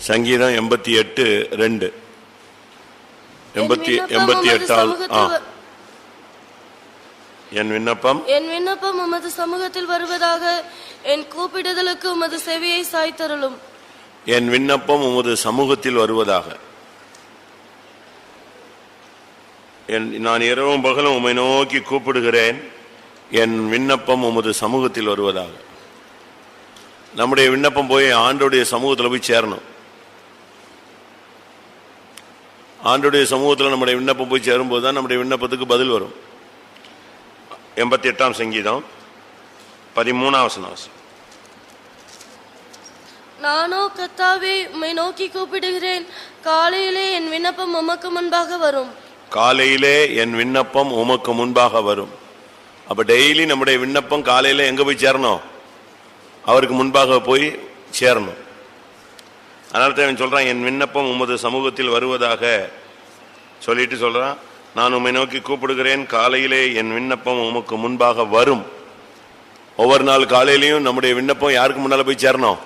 சங்கீதம் 88:2. 88வது. என் விண்ணப்பம் உமது சமூகத்தில் வருவதாக, என் கூப்பிடுதலுக்கு உமது செவியை சாய்த்தருளும். என் விண்ணப்பம் உமது சமூகத்தில் வருவதாக. நான் இரவும் பகலும் உம்மை நோக்கி கூப்பிடுகிறேன், என் விண்ணப்பம் உமது சமூகத்தில் வருவதாக. நம்முடைய விண்ணப்பம் போய் ஆண்டோடைய சமூகத்தில் போய் சேரணும். ஆண்டோடைய சமூகத்தில் நம்முடைய விண்ணப்பம் போய் சேரும்போது தான் நம்முடைய விண்ணப்பத்துக்கு பதில் வரும். 88ஆம் சங்கீதம் 13ஆம் வசனம். நானோ கர்த்தாவே உம்மை நோக்கி கூப்பிடுகிறேன், காலையிலே என் விண்ணப்பம் உமக்கு முன்பாக வரும். காலையிலே என் விண்ணப்பம் உமக்கு முன்பாக வரும். அப்ப டெய்லி நம்முடைய விண்ணப்பம் காலையில எங்க போய் சேரணும்? அவருக்கு முன்பாக போய் சேரணும். அதனால தான் சொல்றான், என் விண்ணப்பம் உமது சமூகத்தில் வருவதாக சொல்லிட்டு சொல்றான், நான் உம்மை நோக்கி கூப்பிடுகிறேன், காலையிலே என் விண்ணப்பம் உமக்கு முன்பாக வரும். ஒவ்வொரு நாள் காலையிலையும் நம்முடைய விண்ணப்பம் யாருக்கு முன்னால போய் சேரணும்?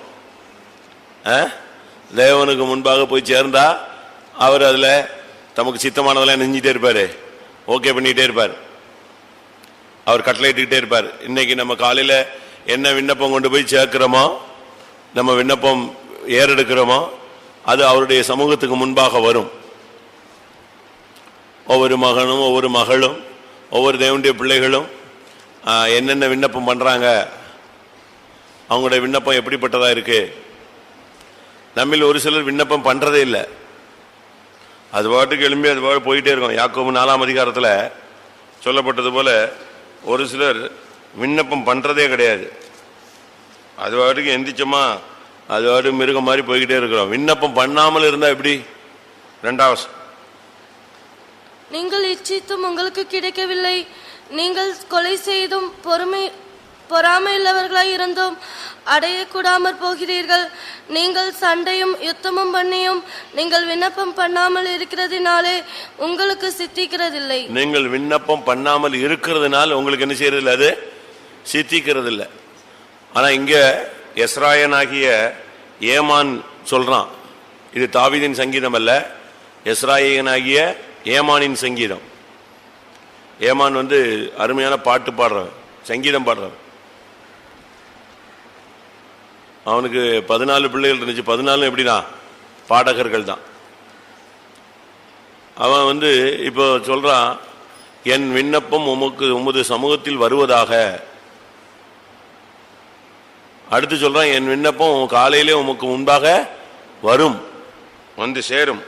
தேவனுக்கு முன்பாக போய் சேர்ந்தா அவர் அதுல தமக்கு சித்தமானதெல்லாம் நெஞ்சிட்டே இருப்பாரு, ஓகே பண்ணிட்டே இருப்பார், அவர் கட்டளையிட்டுக்கிட்டே இருப்பார். இன்னைக்கு நம்ம காலையில என்ன விண்ணப்பம் கொண்டு போய் சேர்க்கிறோமோ, நம்ம விண்ணப்பம் ஏறெடுக்கிறோமோ, அது அவருடைய சமூகத்துக்கு முன்பாக வரும். ஒவ்வொரு மகனும் ஒவ்வொரு மகளும் ஒவ்வொரு தேவனுடைய பிள்ளைகளும் என்னென்ன விண்ணப்பம் பண்றாங்க, அவங்களுடைய விண்ணப்பம் எப்படிப்பட்டதா இருக்கு. நம்மில் ஒரு சிலர் விண்ணப்பம் பண்றதே இல்லை, அது பாட்டுக்கு எழும்பி அது பாட்டு போயிட்டே இருக்கும். யாக்கோபு 4ஆம் அதிகாரத்தில் சொல்லப்பட்டது போல ஒரு சிலர் விண்ணப்பம் பண்றதே கிடையாது. அது பாட்டுக்கு எந்திரிச்சோமா அது பாட்டுக்கு மிருகம் மாதிரி போய்கிட்டே இருக்கிறோம். விண்ணப்பம் பண்ணாமல் இருந்தா எப்படி? 2வது, நீங்கள் இச்சித்தும் உங்களுக்கு கிடைக்கவில்லை, நீங்கள் கொலை செய்தும் பொறாமையுள்ளவர்களாய் இருந்தும் அடையக்கூடாமற் போகிறீர்கள். நீங்கள் சண்டையும் யுத்தமும் பண்ணியும் நீங்கள் விண்ணப்பம் பண்ணாமல் இருக்கிறதுனாலே உங்களுக்கு சித்திக்கிறதில்லை. நீங்கள் விண்ணப்பம் பண்ணாமல் இருக்கிறதுனால உங்களுக்கு என்ன செய்யறதில்லை? அது சித்திக்கிறது இல்லை. ஆனா இங்க எஸ்ராயனாகிய ஏமான் சொல்றான், இது தாவீதின் சங்கீதம் அல்ல, எஸ்ராயனாகிய ஏமானின் சங்கீதம். ஏமான் அருமையான பாட்டு பாடுறவன், சங்கீதம் பாடுறவன். அவனுக்கு 14 பிள்ளைகள் இருந்துச்சு. 14 எப்படின்னா பாடகர்கள் தான். அவன் இப்போ சொல்றான், என் விண்ணப்பம் உமது சமூகத்தில் வருவதாக. அடுத்து சொல்றான், என் விண்ணப்பம் காலையிலே உமக்கு முன்பாக வரும், சேரும்.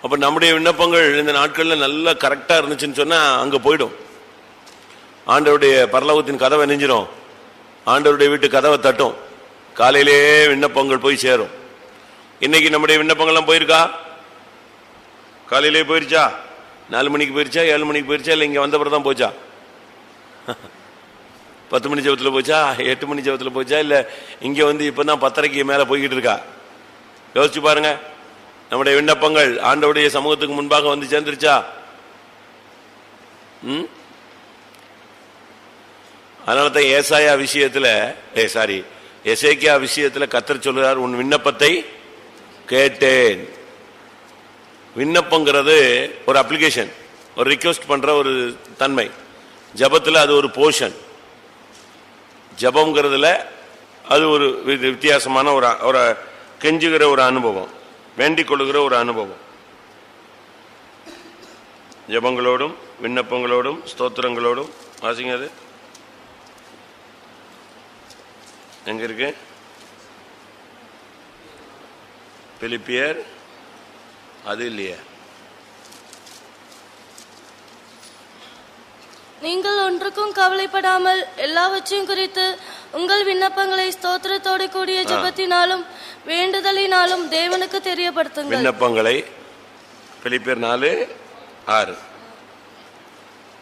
அப்ப நம்முடைய விண்ணப்பங்கள் இந்த நாட்கள்ல நல்லா கரெக்டா இருந்துச்சுன்னு சொன்னா அங்க போயிடும். ஆண்டவருடைய பரலோகத்தின் கதவை நெஞ்சிடும், ஆண்டவருடைய வீட்டு கதவை தட்டும், காலையிலே விண்ணப்பங்கள் போய் சேரும். இன்னைக்கு நம்முடைய விண்ணப்பங்கள்லாம் போயிருக்கா? காலையிலே போயிருச்சா? 4 மணிக்கு போயிருச்சா? 7 மணிக்கு போயிருச்சா? இல்லை இங்க வந்த பிறகுதான் போச்சா? 10 மணி ஜெபத்தில் போச்சா? 8 மணி ஜெபத்தில் போச்சா? இல்லை இங்க இப்பதான் 10:30க்கு மேல போய்கிட்டு இருக்கா? யோசிச்சு பாருங்க. நம்முடைய விண்ணப்பங்கள் ஆண்டவருடைய சமூகத்துக்கு முன்பாக சேர்ந்துருச்சா? அதனாலதான் ஏசாயா விஷயத்துல எசேக்கியா விஷயத்துல கர்த்தர் சொல்றார், உன் விண்ணப்பத்தை கேட்டேன். விண்ணப்பங்கிறது ஒரு அப்ளிகேஷன், ஒரு ரிக்வெஸ்ட் பண்ற ஒரு தன்மை. ஜபத்துல அது ஒரு போர்ஷன். ஜபம்ங்கிறதுல அது ஒரு வித்தியாசமான ஒரு கெஞ்சுகிற ஒரு அனுபவம், வேண்டிக் கொள்ளுகிற ஒரு அனுபவம். ஜபங்களோடும் விண்ணப்பங்களோடும் ஸ்தோத்திரங்களோடும். வாசிங்க, அது எங்க இருக்கு? பிலிப்பியர், அது இல்லையா? நீங்கள் ஒன்றுக்கும் கவலைப்படாமல் எல்லாவற்றையும் குறித்து உங்கள் விண்ணப்பங்களை ஸ்தோத்திரத்தோடு கூடிய ஜெபத்தினாலும் வேண்டுதலினாலும் தேவனுக்கு தெரியப்படுத்துங்கள். விண்ணப்பங்களை பிலிப்பியர் 4:6.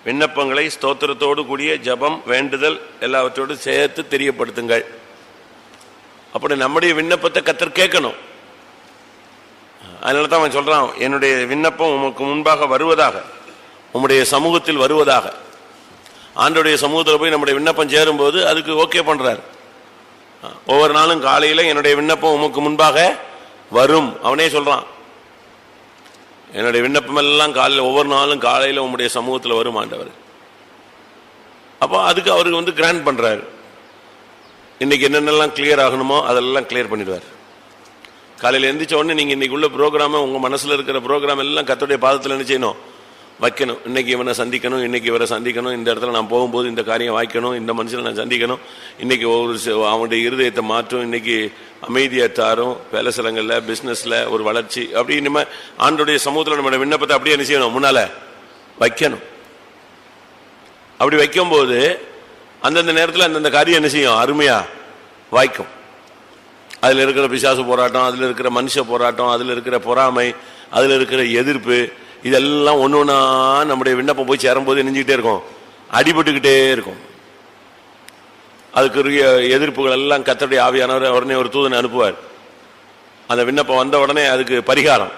விண்ணப்பங்களை ஸ்தோத்திரத்தோடு கூடிய ஜெபம் வேண்டுதல் எல்லாவற்றோடு சேர்த்து தெரியப்படுத்துங்கள். அப்படி நம்முடைய விண்ணப்பத்தை கர்த்தர் கேட்கணும். அதனால தான் அவன் சொல்றான், என்னுடைய விண்ணப்பம் உமக்கு முன்பாக வருவதாக, உம்முடைய சமூகத்தில் வருவதாக. ஆண்டவருடைய சமூகத்தில் போய் நம்முடைய விண்ணப்பம் சேரும்போது அதுக்கு ஓகே பண்றாரு. ஒவ்வொரு நாளும் காலையில என்னுடைய விண்ணப்பம் உமக்கு முன்பாக வரும். அவனே சொல்றான், என்னுடைய விண்ணப்பம் எல்லாம் காலையில் ஒவ்வொரு நாளும் காலையில் உங்களுடைய சமூகத்தில் வரும் ஆண்டவர். அப்போ அதுக்கு அவருக்கு கிராண்ட் பண்றாரு. இன்னைக்கு என்னென்னலாம் கிளியர் ஆகணுமோ அதெல்லாம் கிளியர் பண்ணிடுவார். காலையில் எந்திரிச்ச உடனே நீங்க இன்னைக்கு உள்ள ப்ரோக்ராம, உங்க மனசுல இருக்கிற ப்ரோக்ராம் எல்லாம் கர்த்தருடைய பாதத்தில் என்ன செய்யணும்? வைக்கணும். இன்னைக்கு இவனை சந்திக்கணும், இன்னைக்கு இவரை சந்திக்கணும், இந்த இடத்துல நான் போகும்போது இந்த காரியம் வாய்க்கணும், இந்த மனுஷனை நான் சந்திக்கணும், இன்னைக்கு அவனுடைய இருதயத்தை மாற்றும், இன்னைக்கு அமைதியை தாரும், வேலை ஸ்தலங்கள்ல பிசினஸ்ல ஒரு வளர்ச்சி, அப்படி இனிமே ஆண்டோடைய சமூகத்தில் நம்மளோட விண்ணப்பத்தை அப்படியே என்ன செய்யணும்? முன்னால வைக்கணும். அப்படி வைக்கும் போது அந்தந்த நேரத்தில் அந்தந்த காரியம் என்ன செய்யும்? அருமையா வாய்க்கும். அதுல இருக்கிற பிசாசு போராட்டம், அதுல இருக்கிற மனுஷ போராட்டம், அதுல இருக்கிற பொறாமை, அதுல இருக்கிற எதிர்ப்பு, இதெல்லாம் ஒன்னொன்னா நம்முடைய விண்ணப்பம் போய் சேரும்போது நெஞ்சுக்கிட்டே இருக்கும், அடிபட்டுக்கிட்டே இருக்கும். அதுக்கு எதிர்ப்புகள் எல்லாம் கர்த்தருடைய ஆவியானவர் உடனே ஒரு தூதனை அனுப்புவார். அந்த விண்ணப்பம் வந்த உடனே அதுக்கு பரிகாரம்.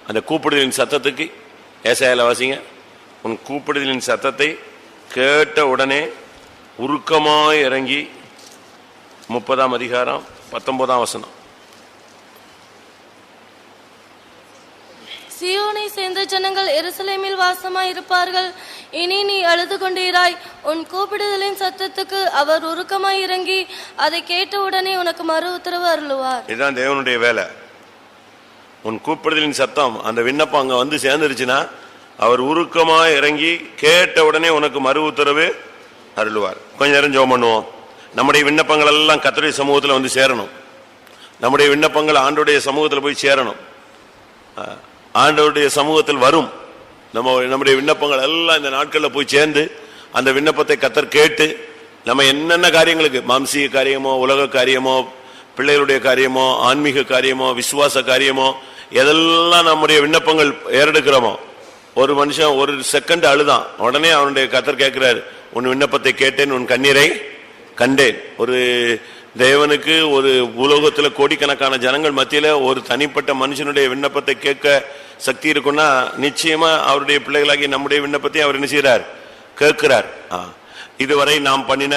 அந்த கூப்பிடுதலின் சத்தத்துக்கு ஏசாயால வாசிங்க, உன் கூப்பிடுதலின் சத்தத்தை கேட்ட உடனே உருக்கமாய் இறங்கி, 30ஆம் அதிகாரம் 19ஆம் வசனம். சீயோனை சேர்ந்த ஜனங்கள் எருசலேமில் வாசமாய் இருப்பார்கள். இனி நீ அழுது கொண்டீராய். உன் கூப்பிடுதலின் சத்தத்துக்கு அவர் உருக்கமாய் இறங்கி அதை கேட்டவுடனே உனக்கு மறு உத்தரவு அருளுவார். இதுதான் தேவனுடைய வேலை. உன் கூப்பிடுதலின் சத்தம், அந்த விண்ணப்பம் அங்க வந்து சேர்ந்துருச்சுன்னா அவர் உருக்கமாய் இறங்கி கேட்ட உடனே உனக்கு மறு உத்தரவு அருளுவார். கொஞ்ச நேரம் ஜெபம் பண்ணுவோம். நம்முடைய விண்ணப்பங்கள் எல்லாம் கர்த்தருடைய சமூகத்தில் வந்து சேரணும். நம்முடைய விண்ணப்பங்கள் ஆண்டவருடைய சமூகத்தில் போய் சேரணும். ஆண்டவருடைய சமூகத்தில் வரும். நம்முடைய விண்ணப்பங்கள் எல்லாம் இந்த நாட்களில் போய் சேர்ந்து அந்த விண்ணப்பத்தை கர்த்தர் கேட்டு, நம்ம என்னென்ன காரியங்களுக்கு, மாம்சீக காரியமோ, உலக காரியமோ, பிள்ளைகளுடைய காரியமோ, ஆன்மீக காரியமோ, விசுவாச காரியமோ, எதெல்லாம் நம்முடைய விண்ணப்பங்கள் ஏறெடுக்கிறோமோ, ஒரு மனுஷன் ஒரு செகண்ட் அழுதான், உடனே அவனுடைய கர்த்தர் கேட்கிறாரு, உன் விண்ணப்பத்தை கேட்டேன், உன் கண்ணீரை கண்டேன். ஒரு தேவனுக்கு ஒரு உலோகத்தில் கோடிக்கணக்கான ஜனங்கள் மத்தியில ஒரு தனிப்பட்ட மனுஷனுடைய விண்ணப்பத்தை கேட்க சக்தி இருக்குன்னா நிச்சயமா அவருடைய பிள்ளைகளாகி நம்முடைய விண்ணப்பத்தை அவர் என்ன செய்கிறார்? கேட்கிறார். இதுவரை நாம் பண்ணின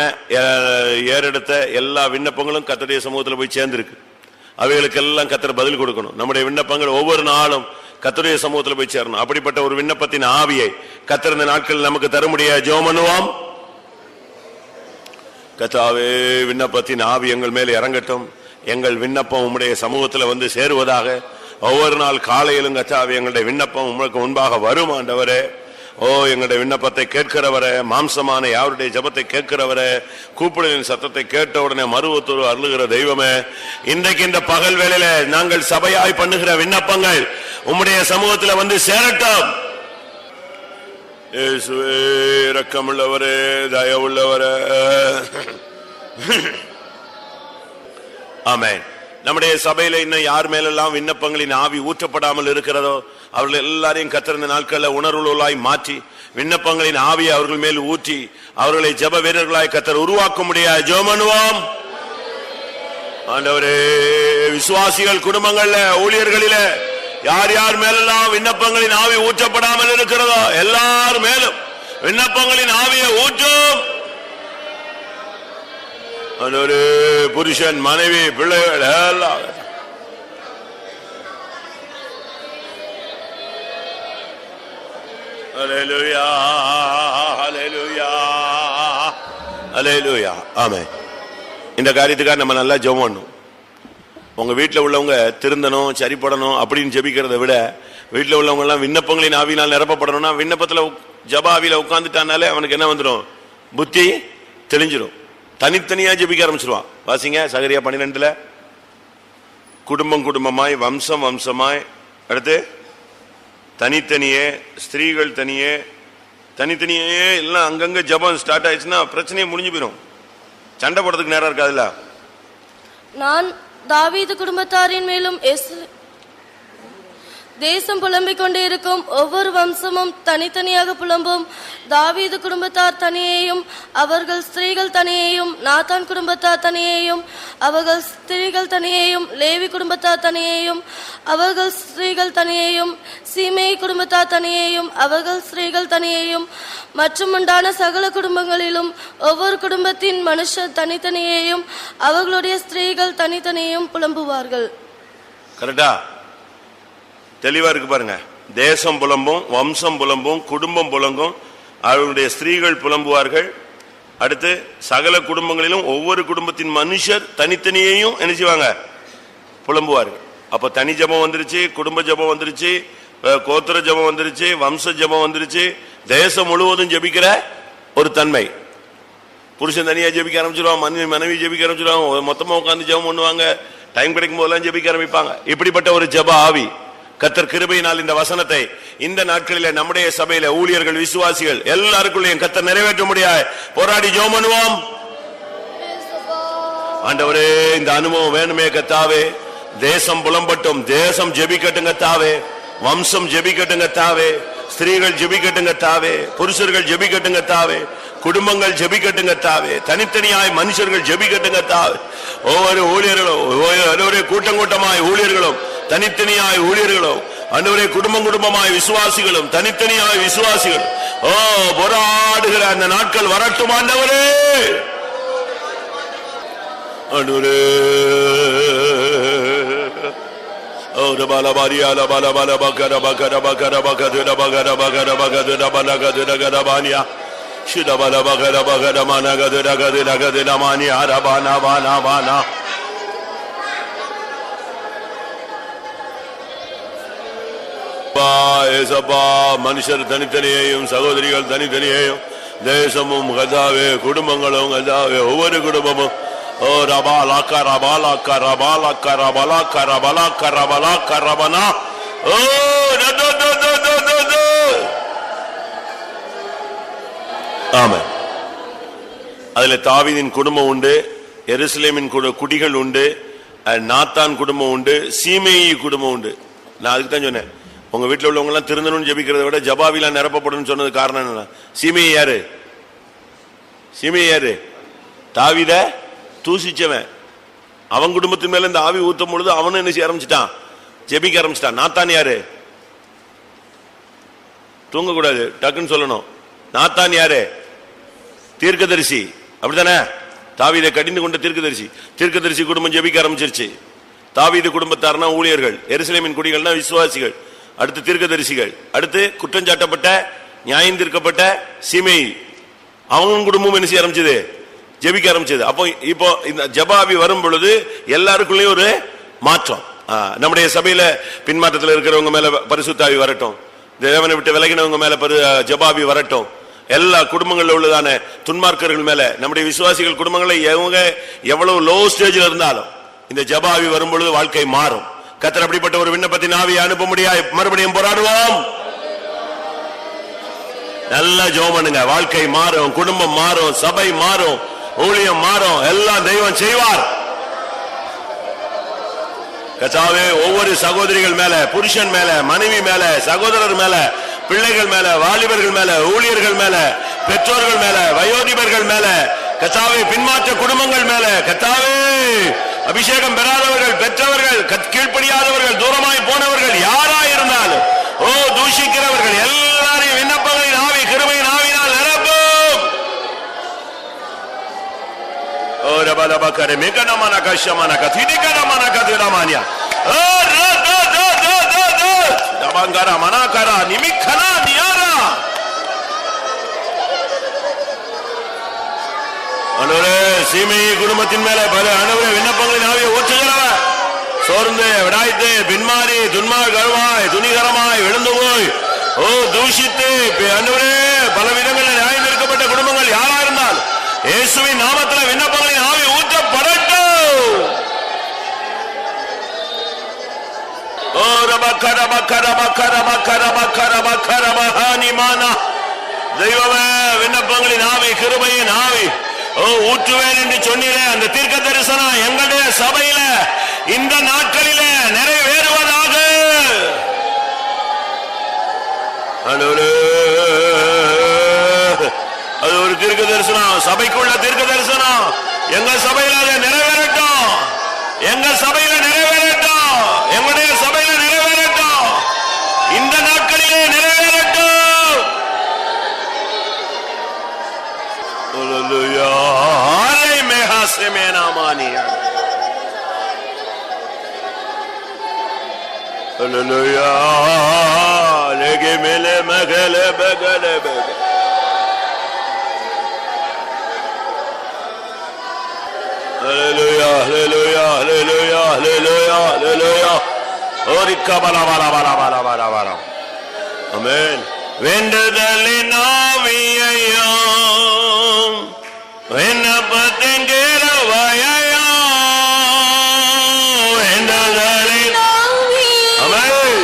ஏறெடுத்த எல்லா விண்ணப்பங்களும் கர்த்தருடைய சமூகத்தில் போய் சேர்ந்திருக்கு. அவைகளுக்கெல்லாம் கர்த்தர் பதில் கொடுக்கணும். நம்முடைய விண்ணப்பங்கள் ஒவ்வொரு நாளும் கர்த்தருடைய சமூகத்தில் போய் சேரணும். அப்படிப்பட்ட ஒரு விண்ணப்பத்தின் ஆவியை கர்த்தர் இந்த நாட்கள் நமக்கு தர முடியாது. ஜெபம் பண்ணுவோம். கர்த்தாவே, விண்ணப்பத்தின் ஆவி எங்கள் மேல் இறங்கட்டும். எங்கள் விண்ணப்பம் உம்முடைய சமூகத்தில் வந்து சேருவதாக. ஒவ்வொரு நாள் காலையிலும் கர்த்தாவே எங்களுடைய விண்ணப்பம் உங்களுக்கு முன்பாக வரும் ஆண்டவரே. ஓ, எங்களுடைய விண்ணப்பத்தை கேட்கிறவரே, மாம்சமான யாருடைய ஜெபத்தை கேட்கிறவரே, கூப்பிடுதலின் சத்தத்தை கேட்ட உடனே மறுவத்தூர் அருளுகிற தெய்வமே, இன்றைக்கு இந்த பகல் வேளையில நாங்கள் சபையாய் பண்ணுகிற விண்ணப்பங்கள் உம்முடைய சமூகத்தில் வந்து சேரட்டும். இயேசுவே, இரக்கமுள்ளவரே, தயவுள்ளவரே. ஆமென். நம்முடைய சபையில இன்னும் யார் மேலெல்லாம் விண்ணப்பங்களின் ஆவி ஊற்றப்படாமல் இருக்கிறதோ அவர்கள் எல்லாரையும் கர்த்தர் இந்த நாட்களில் உணர்வுள்ளாய் மாற்றி விண்ணப்பங்களின் ஆவியை அவர்கள் மேல் ஊற்றி அவர்களை ஜெப வீரர்களாய் கர்த்தர் உருவாக்க முடியாது. ஜெபம் பண்ணுவோம். ஆண்டவரே, விசுவாசிகள் குடும்பங்கள்ல, ஊழியர்களில யார் யார் மேலெல்லாம் விண்ணப்பங்களின் ஆவி ஊற்றப்படாமல் இருக்கிறதோ எல்லார் மேலும் விண்ணப்பங்களின் ஆவியை ஊற்றும். ஒரு புருஷன், மனைவி, பிள்ளைகள் எல்லாம் ஹல்லேலூயா, ஹல்லேலூயா, ஹல்லேலூயா. ஆமென். இந்த காரியத்துக்காக நம்ம நல்லா ஜெபம் பண்ணணும். உங்க வீட்டில் உள்ளவங்க திருந்தணும், சரிப்படணும் அப்படின்னு ஜெபிக்கிறத விட வீட்டில் உள்ளவங்க எல்லாம் விண்ணப்பங்களின் ஆவியினால் நிரப்பப்படணும்னா விண்ணப்பத்தில் ஜப ஆவியில உட்கார்ந்துட்டானாலே அவனுக்கு என்ன வந்துடும்? புத்தி தெளிஞ்சிடும். தனித்தனியா ஜெபிக்க ஆரம்பிச்சிருவான். வாசிங்க சகரியா 12. குடும்பம் குடும்பமாய், வம்சம் வம்சமாய், அடுத்து தனித்தனியே, ஸ்திரீகள் தனியே, தனித்தனியே எல்லாம் அங்கங்க ஜபம் ஸ்டார்ட் ஆயிடுச்சுன்னா பிரச்சனையே முடிஞ்சு போயிடும். சண்டை போடுறதுக்கு நேரம் இருக்காதுல்ல. நான் தாவீது குடும்பத்தாரின் மேலும் தேசம் புலம்பிக் கொண்டே இருக்கும். ஒவ்வொரு வம்சமும் தனித்தனியாக புலம்பும். தாவீது குடும்பத்தார் தனியேயும் அவர்கள் ஸ்திரீகள் தனியேயும், நாத்தான் குடும்பத்தார் தனியேயும் அவர்கள் ஸ்திரீகள் தனியேயும், லேவி குடும்பத்தார் தனியேயும் அவர்கள் ஸ்திரீகள் தனியேயும், சீமேய் குடும்பத்தார் தனியேயும் அவர்கள் ஸ்திரீகள் தனியேயும், மற்றும் உண்டான சகல குடும்பங்களிலும் ஒவ்வொரு குடும்பத்தின் மனுஷர் தனித்தனியேயும் அவர்களுடைய ஸ்திரீகள் தனித்தனியேயும் புலம்புவார்கள். கரெக்டா? தெளிவா இருக்கு பாருங்க. தேசம் புலம்பும், வம்சம் புலம்பும், குடும்பம் புலங்கும், அவருடைய ஸ்திரீகள் புலம்புவார்கள். அடுத்து சகல குடும்பங்களிலும் ஒவ்வொரு குடும்பத்தின் மனுஷர் தனித்தனியையும் என்ன செய்வாங்க? புலம்புவார்கள். அப்ப தனி ஜபம் வந்துருச்சு, குடும்ப ஜபம் வந்துருச்சு, கோத்திர ஜபம் வந்துருச்சு, வம்ச ஜபம் வந்துருச்சு, தேசம் முழுவதும் ஜபிக்கிற ஒரு தன்மை. புருஷன் தனியா ஜபிக்க ஆரம்பிச்சிருவான், மனைவி ஜபிக்க ஆரம்பிச்சிருவாங்க, மொத்தமா உட்காந்து ஜபம் பண்ணுவாங்க, டைம் கிடைக்கும் போதெல்லாம் ஜபிக்க ஆரம்பிப்பாங்க. இப்படிப்பட்ட ஒரு ஜப ஆவி கர்த்தர் கிருபையினால் இந்த வசனத்தை இந்த நாட்களில நம்முடைய சபையில ஊழியர்கள், விசுவாசிகள் எல்லாருக்குள்ளேயும் கர்த்தர் நிறைவேற்ற முடியாது போராடி ஜெபம் பண்ணுவோம். ஆண்டவரே, இந்த அனுபவம் வேணுமே கர்த்தாவே. தேசம் புலம்பட்டும், தேசம் ஜெபிக்கட்டும் கர்த்தாவே, வம்சம் ஜெபிக்கட்டும் கர்த்தாவே, ஸ்திரீகள் ஜெபிக்கட்டும் கர்த்தாவே, புருஷர்கள் ஜெபிக்கட்டும் கர்த்தாவே, குடும்பங்கள் ஜெபிக்கட்டும் கர்த்தாவே, தனித்தனியாய் மனுஷர்கள் ஜெபிக்கட்டும் கர்த்தாவே. ஒவ்வொரு ஊழியர்களும், ஒவ்வொரு கூட்டம் கூட்டமாய் ஊழியர்களும், தனித்தனியாய் ஊழியர்களும், ஆண்டவரே குடும்பம் குடும்பமாய் விசுவாசிகளும், தனித்தனியாய் விசுவாசிகள் போராடுகிற அந்த நாட்கள் வரட்டும் ஆண்டவரே. ஆண்டவரே மனுஷர் தனித்தனியையும், சகோதரிகள் தனித்தனியையும், தேசமும் கதாவே, குடும்பங்களும் கதாவே, ஒவ்வொரு குடும்பமும் அதுல தாவீதின் குடும்பம் உண்டு, எருசலேமின் குடிகள் உண்டு, நாத்தான் குடும்பம் உண்டு, சீமேயி குடும்பம் உண்டு. நான் அதுக்கு தான் சொன்னேன், உங்க வீட்டில் உள்ளவங்க எல்லாம் திருந்தணும்னு ஜெபிக்கிறத விட ஜபாவிலாம் நிரப்பப்படும் சொன்னது காரணம் என்ன? சீமையை யாரு? சீமையை யாரு? தாவீத தூசிச்சவன். அவன் குடும்பத்தின் மேல இந்த ஆவி ஊத்தும் பொழுது அவனும் என்ன செய்ய ஆரம்பிச்சிட்டான்? ஜெபிக்க ஆரம்பிச்சிட்டான். நாத்தான் யாரு? தூங்கக்கூடாது, டக்குன்னு சொல்லணும். நாத்தான் யாரு? தீர்க்கதரிசி, அப்படித்தானே? தாவீதை கடிந்து கொண்ட தீர்க்கதரிசி. தீர்க்கதரிசி குடும்பம் ஜெபிக்க ஆரம்பிச்சிருச்சு. தாவீது குடும்பத்தார்னா ஊழியர்கள், எருசலேமின் குடிகள்னா விசுவாசிகள், அடுத்து தீர்க்கதரிசிகள், அடுத்து குற்றஞ்சாட்டப்பட்ட நியாயம் தீர்க்கப்பட்ட சீமேயி, அவங்க குடும்பம் என்ன செய்ய ஆரம்பிச்சது? ஜெபிக்க ஆரம்பிச்சது. அப்போ இப்போ இந்த ஜபாவி வரும் பொழுது எல்லாருக்குள்ளேயும் ஒரு மாற்றம். நம்முடைய சபையில பின்மாற்றத்தில் இருக்கிறவங்க மேல பரிசுத்தாவி வரட்டும், தேவனை விட்டு விலகினவங்க மேல ஜபாவி வரட்டும், எல்லா குடும்பங்களில் உள்ளதான துன்மார்க்கர்கள் மேல, நம்முடைய விசுவாசிகள் குடும்பங்களை எவ்வளவு லோ ஸ்டேஜில் இருந்தாலும் இந்த ஜபாவி வரும் பொழுது வாழ்க்கை மாறும். கர்த்தர் அப்படிப்பட்ட ஒரு விண்ணப்பத்தின் ஆவியை அனுப்ப முடியாது. மறுபடியும் போராடுவோம். நல்ல ஜெபம் பண்ணுங்க. வாழ்க்கை மாறும், குடும்பம் மாறும், சபை மாறும், ஊழியம் மாறும், எல்லாம் தெய்வம் செய்வார். கர்த்தாவே, ஒவ்வொரு சகோதரிகள் மேல, புருஷன் மேல, மனைவி மேல, சகோதரர் மேல, பிள்ளைகள் மேல, வாலிபர்கள் மேல, ஊழியர்கள் மேல, பெற்றோர்கள் மேல, வயோதிபர்கள் மேல, கர்த்தாவே பின்மாற்ற குடும்பங்கள் மேல, கர்த்தாவே அபிஷேகம் பெறாதவர்கள், பெற்றவர்கள், கீழ்ப்படியாதவர்கள், தூரமாய் போனவர்கள் யாராயிருந்தாலும், தூஷிக்கிறவர்கள் எல்லாரையும் விண்ணப்பங்களின் ஆவி, கிருபையின் ஆவியினால் நிரப்பும். சீமையை குடும்பத்தின் மேல பல அணுவை விண்ணப்பங்களின் ஆவியை ஊற்றுகிறவர், சோர்ந்து விடாய்த்து பின்மாறி துன்மார்க்கமாய் துணிகரமாய் விழுந்து போய் தூஷித்து பல விதங்களில் நியாயம் இருக்கப்பட்ட குடும்பங்கள் யாரா இருந்தால் இயேசுவின் நாமத்தில் விண்ணப்பங்களின் ஆவி ஊற்றப்படட்டும். தெய்வமே, விண்ணப்பங்களின் ஆவி, கிருபையின் ஆவி ஊற்றுவேன் என்று சொன்னீரே, அந்த தீர்க்க தரிசனம் எங்களுடைய சபையில இந்த நாட்களில நிறைவேறுவதாக. அது ஒரு தீர்க்க தரிசனம், சபைக்குள்ள தீர்க்க தரிசனம். எங்க சபையில அதை நிறைவேறட்டும், எங்க சபையில நிறைவேறட்டும், எங்களுடைய சபையில நிறைவேறட்டும், இந்த நாட்களிலே நிறைவேறட்டும். Hallelujah. Lege mele megele begele bege. Hallelujah, hallelujah, hallelujah, hallelujah, hallelujah. Orika bala bala bala bala bala bala. Amen. வேண்டுதலின் ஆவியையும் விண்ணப்பத்தின் கிருபையையும் வேண்டுதலின் ஆமென்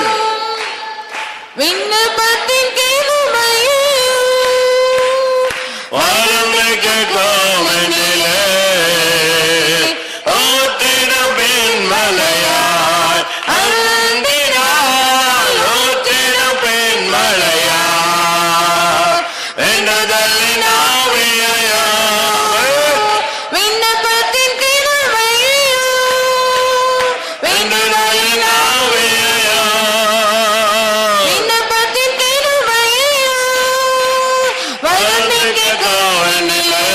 விண்ணப்பத்தின் கிருபையையும் வாழ்க்கைக்கு கோவனிலே ஊற்றிடும் பெண்மலையாய் அன்பினால் ஊற்றிடும் பெண்மலையாய் வேண்டுதலின் ஆவியையும் விண்ணப்பத்தின் கிருபையையும் வேண்டுதலின் ஆவியையும் விண்ணப்பத்தின் கிருபையையும் வாழ்க்கைக்கு கோவனிலே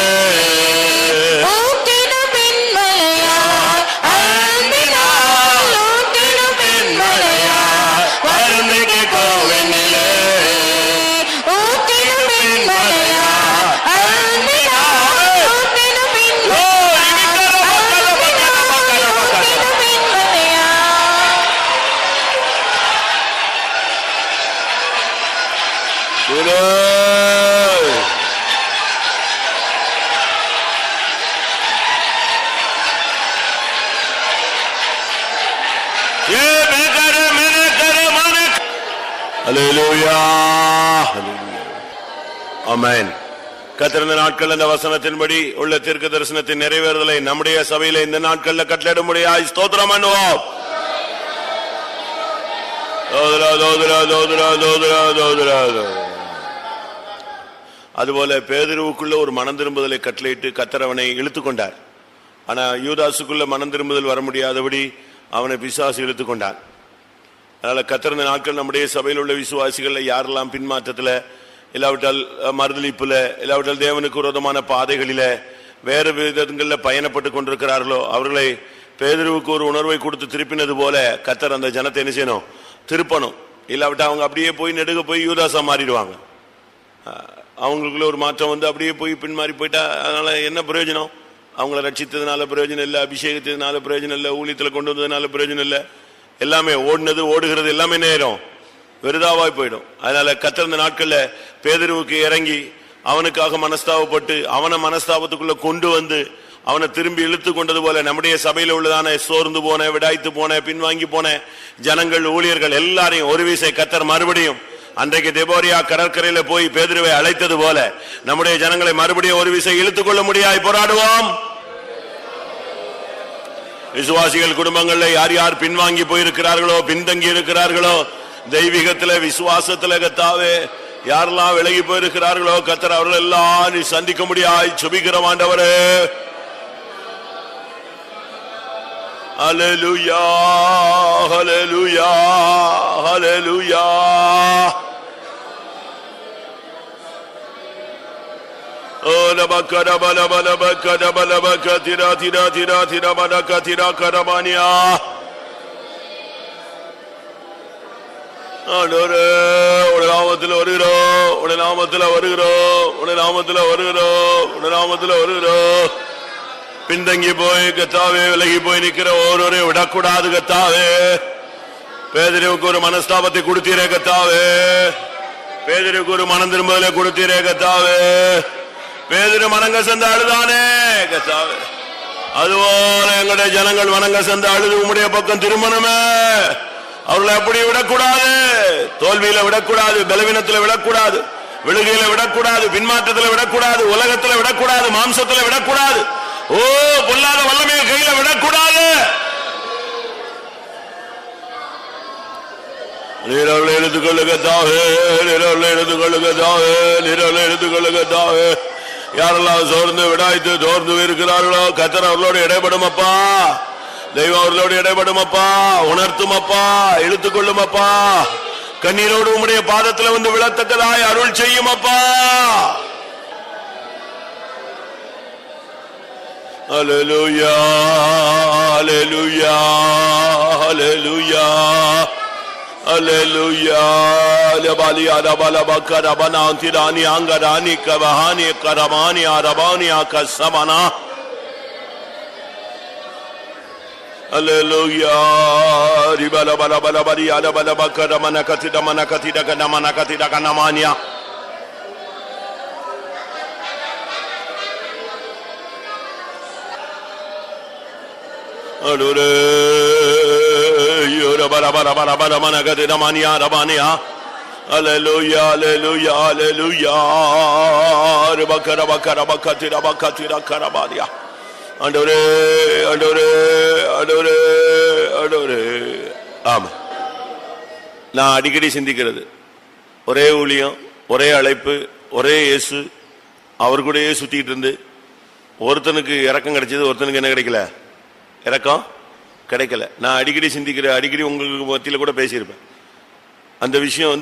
ஊற்றிடும் பெண்மலையாய் அன்பினால் ஊற்றிடும் பெண்மலையாய் வாழ்க்கைக்கு கோவனிலே ஊற்றிடும் பெண்மலையாய் அன்பினால் ஊற்றிடும் Hallelujah. Amen. கத்திருந்த நாட்கள் அந்த வசனத்தின்படி உள்ள தீர்க்க தரிசனத்தின் நிறைவேறுதலை நம்முடைய சபையில இந்த நாட்கள்ல கட்டளையிடும்படியாய் ஸ்தோத்திரம் பண்ணுவோம். அதுபோல பேதுருவுக்குள்ள ஒரு மனம் திரும்புதலை கட்டளையிட்டு கத்தரவனை இழுத்துக் கொண்டார். ஆனா யூதாசுக்குள்ள மனம் திரும்புதல் வர முடியாதபடி அவனை பிசாசு இழுத்துக் கொண்டான். அதனால கத்திருந்த நாட்கள் நம்முடைய சபையில் உள்ள விசுவாசிகள் யாரெல்லாம் பின்மாற்றத்துல இல்லாவிட்டால் மறுதளிப்புல இல்லாவிட்டால் தேவனுக்கு விரோதமான பாதைகளில வேறு விதங்களில் பயணப்பட்டு கொண்டிருக்கிறார்களோ அவர்களை பேதுருவுக்கு ஒரு உணர்வை கொடுத்து திருப்பினது போல கத்தர் அந்த ஜனத்தை என்ன செய்யணும், திருப்பணும். இல்லாவிட்டா அவங்க அப்படியே போய் நெடுக போய் யூதாசா மாறிடுவாங்க. அவங்களுக்குள்ள ஒரு மாற்றம் வந்து அப்படியே போய் பின்மாறி போயிட்டா அதனால என்ன பிரயோஜனம்? அவங்கள ரட்சித்ததுனால பிரயோஜனம் இல்லை, அபிஷேகத்ததுனால பிரயோஜனம் இல்லை, ஊழியத்தில் கொண்டு வந்ததுனால பிரயோஜனம் இல்லை. எல்லாமே ஓடுனது ஓடுகிறது எல்லாமே நேரம் வெறுதாவாய் போயிடும். அதனால கத்திருந்த நாட்கள்ல பேதுருவுக்கு இறங்கி அவனுக்காக மனஸ்தாபப்பட்டு அவனை மனஸ்தாபத்துக்குள்ள கொண்டு வந்து அவனை திரும்பி இழுத்து கொண்டது போல நம்முடைய சபையில உள்ளதான சோர்ந்து போன, விடாய்த்து போன, பின்வாங்கி போன ஜனங்கள், ஊழியர்கள் எல்லாரையும் ஒரு வீசை கத்தர் மறுபடியும் அன்றைக்கு தெபோரியா கடற்கரையில போய் பேதுருவை அழைத்தது போல நம்முடைய ஜனங்களை மறுபடியும் ஒரு வீசை இழுத்துக் கொள்ள முடியாய் போராடுவோம். விசுவாசிகள் குடும்பங்கள்ல யார் யார் பின்வாங்கி போயிருக்கிறார்களோ, பின்தங்கி இருக்கிறார்களோ, தெய்வீகத்துல விசுவாசத்துல கத்தாவே யாரெல்லாம் விலகி போயிருக்கிறார்களோ கத்தர் அவர்கள் எல்லாம் நீ சந்திக்க முடியாய் சுபிக்கிற ஆண்டவரே. ஹல்லேலூயா, ஹல்லேலூயா, ஹல்லேலூயா. Oh, nabakada bala bala bakada bala bakatira tira tira tira bala katira karamania. ஆண்டவரே உடைய நாமத்தில் வருகிறோம், உடைய நாமத்தில் வருகிறோம், உடைய நாமத்தில் வருகிறோம், உடைய நாமத்தில் வருகிறோம். பின்தங்கி போய் கத்தாவே விலகி போய் நிக்கிற ஒருவரை விடக்கூடாது கத்தாவே. பேதுருவுக்கு ஒரு மனஸ்தாபத்தை கொடுத்தீரே கத்தாவே, பேதுருவுக்கு ஒரு மனம் திரும்பலை கொடுத்தீரே கத்தாவே. பேதுரு மனங்க சந்த அழுதானே கத்தாவே, அதுபோல எங்களுடைய ஜனங்கள் மனங்க சந்த அழுது உம்முடைய பக்கம் திரும்பணுமே. அவர்களை அப்படி விடக்கூடாது, தோல்வியில விடக்கூடாது, பலவீனத்துல விடக்கூடாது, விழுகையில விடக்கூடாது, பின்மாற்றத்துல விடக்கூடாது, உலகத்துல விடக்கூடாது, மாம்சத்துல விடக்கூடாது, ஓ பொல்லாத வல்லமைய கையில விடக்கூடாது. நீரவர்களை எடுத்துக்கொள்ளுக தாவே, நீரவர்களை எடுத்துக்கொள்ளுக தாவே, நீரவர்களை எடுத்துக்கொள்ளுக தாவே. யாரெல்லாம் சோர்ந்து விடாய்த்து சோர்ந்து இருக்கிறார்களோ கத்தர் அவர்களோடு இடைபடும் அப்பா. தெய்வம் அவர்களோடு இடைபடும் அப்பா, உணர்த்தும் அப்பா, இழுத்துக் கொள்ளும் அப்பா. கண்ணீரோடு உம்முடைய பாதத்துல வந்து விழத்தக்கதாய் அருள் செய்யும் அப்பா. ஹல்லேலூயா, ஹல்லேலூயா, ஹல்லேலூயா. Hallelujah. Lebali arabala bakarabana antirani angarani kabahani karamani arabani akasamana. Hallelujah. Ribala bala bala bari arabala bakaramana katida manakatida kanamana katida kanamania. Adore yora bara bara bara bara managade ramania ramania. Hallelujah, hallelujah, hallelujah. Rebakara bakara bakatira bakatira karabadia. Adore adore adore adore. ஆமென். நான் அடிக்கடி சிந்திக்கிறது, ஒரே ஊழியம், ஒரே அழைப்பு, ஒரே இயேசு, அவர் கூடயே சுத்திட்டு இருந்து ஒருத்தனுக்கு இரக்கம் கிடைச்சது, ஒருத்தனுக்கு என்ன கிடைக்கல, இரக்கம் கிடைக்கல. நான் அடிக்கடி சிந்திக்கிறேன், அடிக்கடி உங்களுக்கு மத்தியில் கூட பேசியிருப்பேன். அந்த விஷயம்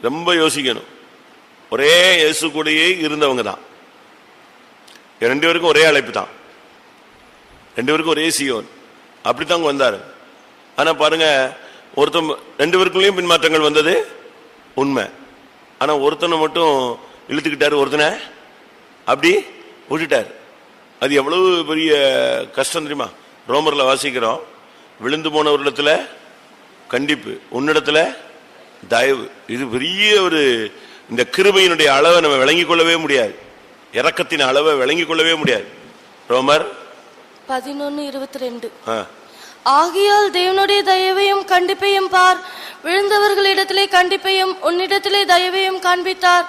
ரொம்ப யோசிக்கணும். ஒரே இயேசு கூடயே இருந்தவங்க தான், ரெண்டு பேருக்கும் ஒரே அழைப்பு தான், ரெண்டு பேருக்கும் ஒரே சீயோன், அப்படித்தான் வந்தாரு. ஆனா பாருங்க, ஒருத்தன் ரெண்டு பேருக்குள்ளேயும் பின்மாற்றங்கள் வந்தது உண்மை. ஆனா ஒருத்தனை மட்டும் இழுத்துக்கிட்டாரு, ஒருத்தனை அப்படி விட்டுட்டார். அது எவ்வளவு பெரிய கஷ்டம் தெரியுமா? ரோமர்ல வாசிக்கிறோம், விழுந்து போனவரிடத்துல கண்டிப்பு, உன்னிடத்துல தயவு. இது பெரிய ஒரு, இந்த கிருபையினுடைய அளவை நம்ம விளங்கிக் கொள்ளவே முடியாது, இரக்கத்தின் அளவை விளங்கிக் கொள்ளவே முடியாது. ரோமர் 11:22. ஆகியால் தேவனுடைய தயவையும் கண்டிப்பையும் பார், விழுந்தவர்களிடத்திலே கண்டிப்பையும் உன்னிடத்திலே தயவையும் காண்பித்தார்.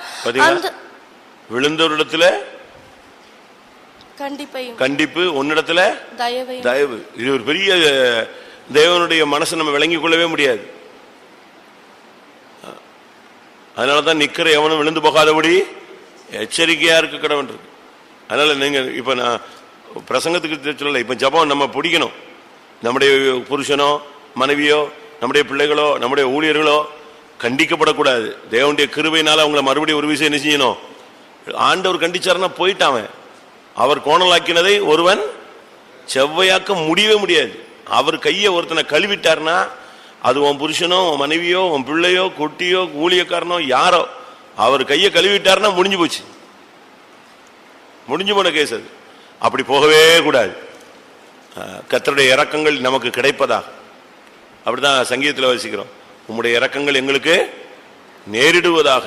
விழுந்தவரிடத்துல கண்டிப்பையும், கண்டிப்பு, உன்னிடத்துல தயவு. இது ஒரு பெரிய தேவனுடைய மனசை நம்ம விளங்கிக் கொள்ளவே முடியாது. அதனாலதான் நிக்கிற எவனும் விழுந்து போகாதபடி எச்சரிக்கையா இருக்க கடவன் இருக்கு. அதனால நீங்க இப்ப நான் பிரசங்கத்துக்கு சொல்லல, இப்ப ஜபம் நம்ம பிடிக்கணும். நம்முடைய புருஷனோ மனைவியோ நம்முடைய பிள்ளைகளோ நம்முடைய ஊழியர்களோ கண்டிக்கப்படக்கூடாது. தேவனுடைய கிருபையினால அவங்கள மறுபடியும் ஒரு விஷயம் என்ன செய்யணும், ஆண்டவர் கண்டிச்சாருன்னா போயிட்டான். அவர் கோணலாக்கினதை ஒருவன் செவ்வையாக்க முடியவே முடியாது. அவர் கையை ஒருத்தனை கழுவிட்டார்னா, அது உன் புருஷனோ உன் மனைவியோ உன் பிள்ளையோ குட்டியோ ஊழியக்காரனோ யாரோ, அவர் கையை கழுவிட்டார்னா முடிஞ்சு போச்சு, முடிஞ்சு போன கேஸ் அது. அப்படி போகவே கூடாது. கர்த்தருடைய இரக்கங்கள் நமக்கு கிடைப்பதாக, அப்படிதான் சங்கீதத்தில் வசிக்கிறோம், உம்முடைய இரக்கங்கள் எங்களுக்கு நேரிடுவதாக.